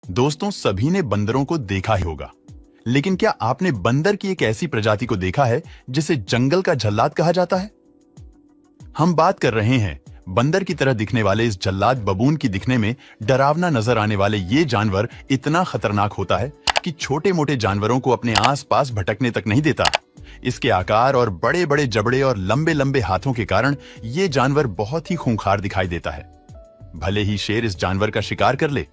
दोस्तों, सभी ने बंदरों को देखा ही होगा, लेकिन क्या आपने बंदर की एक ऐसी प्रजाति को देखा है जिसे जंगल का जल्लाद कहा जाता है? हम बात कर रहे हैं बंदर की तरह दिखने वाले इस जल्लाद बबून की दिखने में डरावना नजर आने वाले ये जानवर इतना खतरनाक होता है कि छोटे मोटे जानवरों को अपने आसपास भटकने तक नहीं देता। इसके आकार और बड़े बड़े जबड़े और लंबे लंबे हाथों के कारण ये जानवर बहुत ही खूंखार दिखाई देता है। भले ही शेर इस जानवर का शिकार कर ले,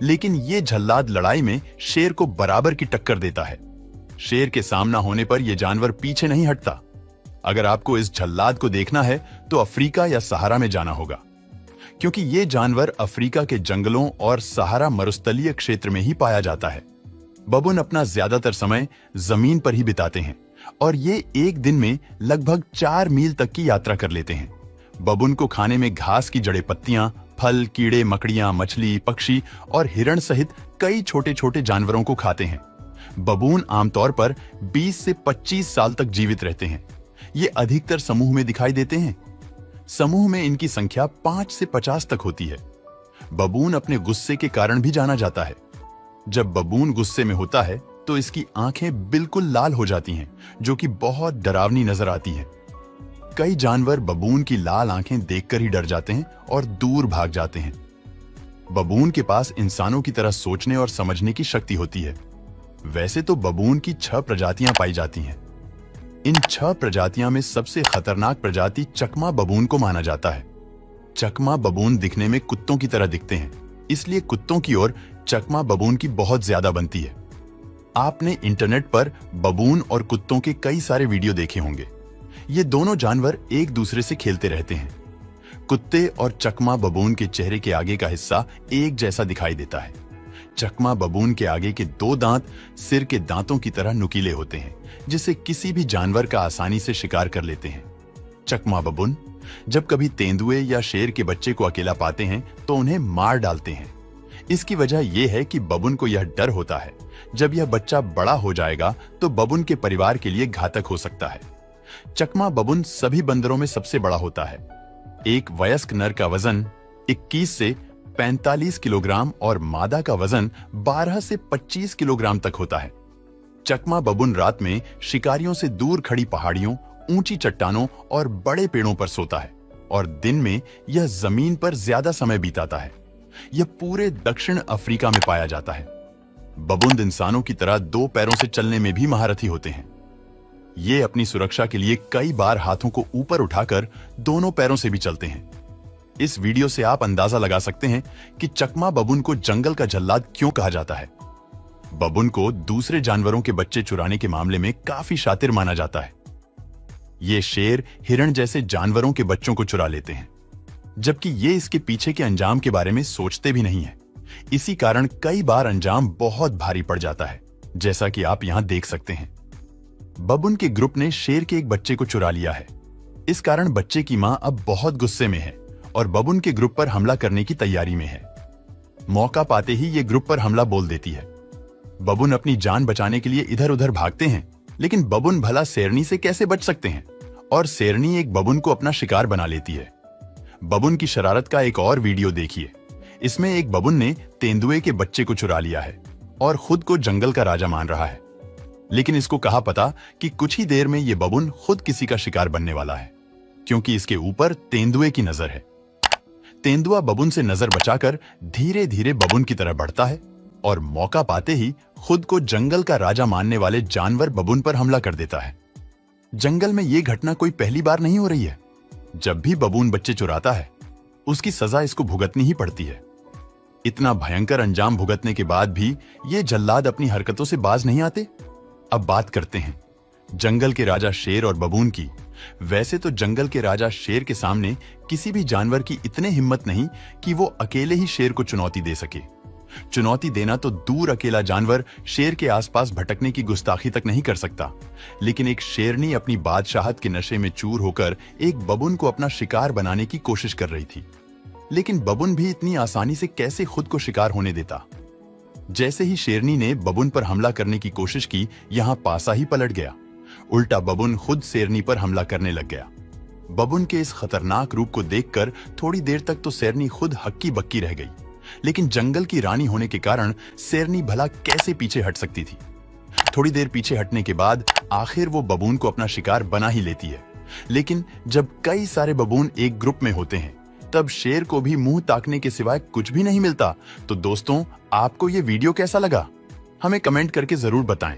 लेकिन ये जल्लाद लड़ाई में शेर को बराबर की टक्कर देता है। शेर के सामना होने पर यह जानवर पीछे नहीं हटता। अगर आपको इस जल्लाद को देखना है तो अफ्रीका या सहारा में जाना होगा, क्योंकि ये जानवर अफ्रीका के जंगलों और सहारा मरुस्थलीय क्षेत्र में ही पाया जाता है। बबून अपना ज्यादातर समय जमीन पर ही बिताते हैं और ये एक दिन में लगभग 4 मील तक की यात्रा कर लेते हैं। बबून को खाने में घास की जड़े पत्तियां, फल, कीड़े मकड़ियां, मछली, पक्षी और हिरण सहित कई छोटे छोटे जानवरों को खाते हैं। बबून आमतौर पर 20 से 25 साल तक जीवित रहते हैं। ये अधिकतर समूह में दिखाई देते हैं। समूह में इनकी संख्या 5 से 50 तक होती है। बबून अपने गुस्से के कारण भी जाना जाता है। जब बबून गुस्से में होता है तो इसकी आंखें बिल्कुल लाल हो जाती हैं, जो कि बहुत डरावनी नजर आती हैं। कई जानवर बबून की लाल आंखें देखकर ही डर जाते हैं और दूर भाग जाते हैं। बबून के पास इंसानों की तरह सोचने और समझने की शक्ति होती है। वैसे तो बबून की 6 प्रजातियां पाई जाती हैं। इन 6 प्रजातियां में सबसे खतरनाक प्रजाति चकमा बबून को माना जाता है। चकमा बबून दिखने में कुत्तों की तरह दिखते हैं, इसलिए कुत्तों की ओर चकमा बबून की बहुत ज्यादा बनती है। आपने इंटरनेट पर बबून और कुत्तों के कई सारे वीडियो देखे होंगे। ये दोनों जानवर एक दूसरे से खेलते रहते हैं। कुत्ते और चकमा बबून के चेहरे के आगे का हिस्सा एक जैसा दिखाई देता है। चकमा बबून के आगे के 2 दांत सिर के दांतों की तरह नुकीले होते हैं, जिससे किसी भी जानवर का आसानी से शिकार कर लेते हैं। चकमा बबून जब कभी तेंदुए या शेर के बच्चे को अकेला पाते हैं तो उन्हें मार डालते हैं। इसकी वजह यह है कि बबून को यह डर होता है जब यह बच्चा बड़ा हो जाएगा तो बबून के परिवार के लिए घातक हो सकता है। चकमा बबून सभी बंदरों में सबसे बड़ा होता है। एक वयस्क नर का वजन 21 से 45 किलोग्राम और मादा का वजन 12 से 25 किलोग्राम तक होता है। चकमा बबून रात में शिकारियों से दूर खड़ी पहाड़ियों, ऊंची चट्टानों और बड़े पेड़ों पर सोता है और दिन में यह जमीन पर ज्यादा समय बिताता है। यह पूरे दक्षिण अफ्रीका में पाया जाता है। बबून इंसानों की तरह 2 पैरों से चलने में भी महारथी होते हैं। ये अपनी सुरक्षा के लिए कई बार हाथों को ऊपर उठाकर दोनों पैरों से भी चलते हैं। इस वीडियो से आप अंदाजा लगा सकते हैं कि चकमा बबून को जंगल का जल्लाद क्यों कहा जाता है। बबून को दूसरे जानवरों के बच्चे चुराने के मामले में काफी शातिर माना जाता है। ये शेर, हिरण जैसे जानवरों के बच्चों को चुरा लेते हैं, जबकि ये इसके पीछे के अंजाम के बारे में सोचते भी नहीं है। इसी कारण कई बार अंजाम बहुत भारी पड़ जाता है, जैसा कि आप यहां देख सकते हैं। बबून के ग्रुप ने शेर के एक बच्चे को चुरा लिया है। इस कारण बच्चे की मां अब बहुत गुस्से में है और बबून के ग्रुप पर हमला करने की तैयारी में है। मौका पाते ही ये ग्रुप पर हमला बोल देती है। बबून अपनी जान बचाने के लिए इधर उधर भागते हैं, लेकिन बबून भला शेरनी से कैसे बच सकते हैं, और शेरनी एक बबून को अपना शिकार बना लेती है। बबून की शरारत का एक और वीडियो देखिए। इसमें एक बबून ने तेंदुए के बच्चे को चुरा लिया है और खुद को जंगल का राजा मान रहा है, लेकिन इसको कहा पता कि कुछ ही देर में यह बबून खुद किसी का शिकार बनने वाला है, क्योंकि इसके ऊपर तेंदुए की नजर है। तेंदुआ बबून से नजर बचाकर धीरे धीरे बबून की तरफ बढ़ता है और मौका पाते ही खुद को जंगल का राजा मानने वाले जानवर बबून पर हमला कर देता है। जंगल में यह घटना कोई पहली बार नहीं हो रही है। जब भी बबून बच्चे चुराता है, उसकी सजा इसको भुगतनी ही पड़ती है। इतना भयंकर अंजाम भुगतने के बाद भी ये जल्लाद अपनी हरकतों से बाज नहीं आते। अब बात करते हैं जंगल के राजा शेर और बबून की। वैसे तो जंगल के राजा शेर के सामने किसी भी जानवर की इतने हिम्मत नहीं कि वो अकेले ही शेर को चुनौती दे सके। चुनौती देना तो दूर, अकेला जानवर शेर के आसपास भटकने की गुस्ताखी तक नहीं कर सकता, लेकिन एक शेरनी अपनी बादशाहत के नशे में चूर होकर एक बबून को अपना शिकार बनाने की कोशिश कर रही थी। लेकिन बबून भी इतनी आसानी से कैसे खुद को शिकार होने देता। जैसे ही शेरनी ने बबून पर हमला करने की कोशिश की, यहां पासा ही पलट गया। उल्टा बबून खुद शेरनी पर हमला करने लग गया। बबून के इस खतरनाक रूप को देखकर थोड़ी देर तक तो शेरनी खुद हक्की बक्की रह गई, लेकिन जंगल की रानी होने के कारण शेरनी भला कैसे पीछे हट सकती थी। थोड़ी देर पीछे हटने के बाद आखिर वो बबून को अपना शिकार बना ही लेती है। लेकिन जब कई सारे बबून एक ग्रुप में होते हैं तब शेर को भी मुंह ताकने के सिवाय कुछ भी नहीं मिलता। तो दोस्तों, आपको ये वीडियो कैसा लगा? हमें कमेंट करके जरूर बताएं।